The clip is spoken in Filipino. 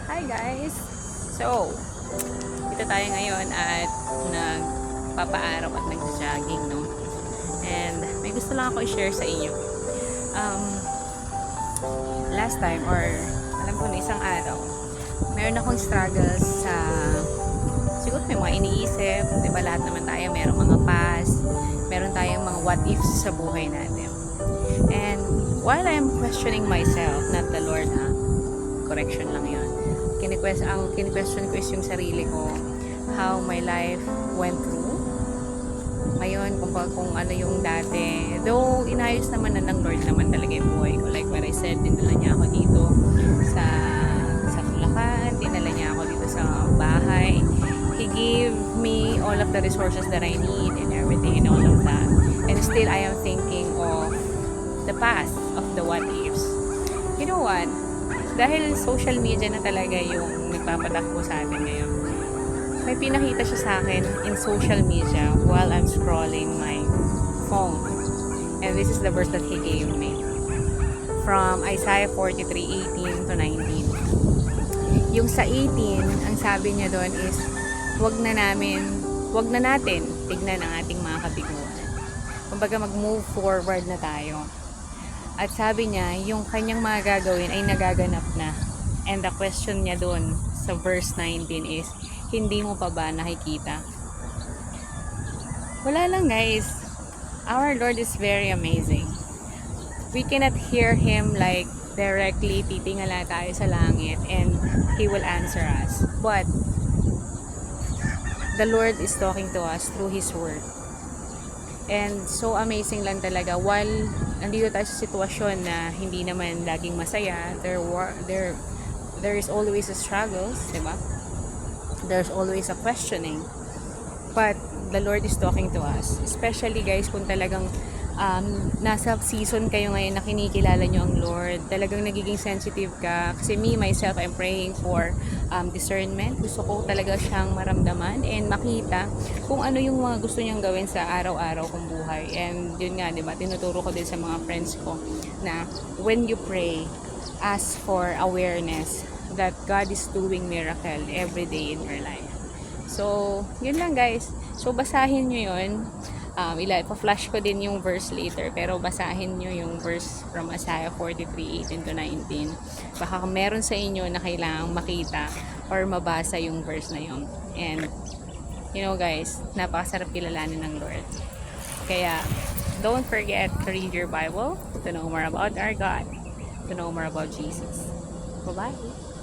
Hi guys! So, dito tayo ngayon at nagpapaaraw at nag-jogging, no? And may gusto lang ako i-share sa inyo. Um, Last time, or alam ko na isang araw, meron akong struggles sa, siguro may mga iniisip, di ba lahat naman tayo, meron mga past, meron tayong mga what ifs sa buhay natin. And while I'm questioning myself, not the Lord ha, correction lang yun. Ang kini-question ko is yung sarili ko, how my life went through. Ngayon, kung ano yung dati, though inayos naman na ng Lord naman talaga yung buhay ko. Like what I said, dinala niya ako dito sa Bulacan, dinala niya ako dito sa bahay. He gave me all of the resources that I need and everything and all of that. And still, I am thinking of the past, of the what ifs. You know what? Dahil social media na talaga yung nagpapatakbo sa atin ngayon, may pinakita siya sa akin in social media while I'm scrolling my phone. And this is the verse that he gave me. From Isaiah 43:18 to 19. Yung sa 18, ang sabi niya doon is, wag na natin tignan ang ating mga kabiguan. Kumbaga mag-move forward na tayo. At sabi niya, yung kanyang mga gagawin ay nagaganap na. And the question niya doon sa verse 19 is, hindi mo pa ba nakikita? Wala lang guys. Our Lord is very amazing. We cannot hear Him like directly, titingala tayo sa langit and He will answer us. But, the Lord is talking to us through His Word. And so amazing lang talaga while nandito tayo sa sitwasyon na hindi naman laging masaya, there is always a struggles, diba? There's always a questioning, but the Lord is talking to us, especially guys kung talagang nasa season kayo ngayon na kinikilala nyo ang Lord, talagang nagiging sensitive ka, kasi me myself, I'm praying for discernment. Gusto ko talaga siyang maramdaman and makita kung ano yung mga gusto niyang gawin sa araw-araw kong buhay. And yun nga, diba, tinuturo ko din sa mga friends ko na when you pray, ask for awareness that God is doing miracle every day in your life. So, yun lang guys. So, basahin nyo yun. Pa-flash ko din yung verse later, pero basahin nyo yung verse from Isaiah 43:18 to 19. Baka meron sa inyo na kailangang makita or mabasa yung verse na yun. And, you know guys, napakasarap kilalanin ng Lord. Kaya, don't forget to read your Bible, to know more about our God, to know more about Jesus. Bye-bye!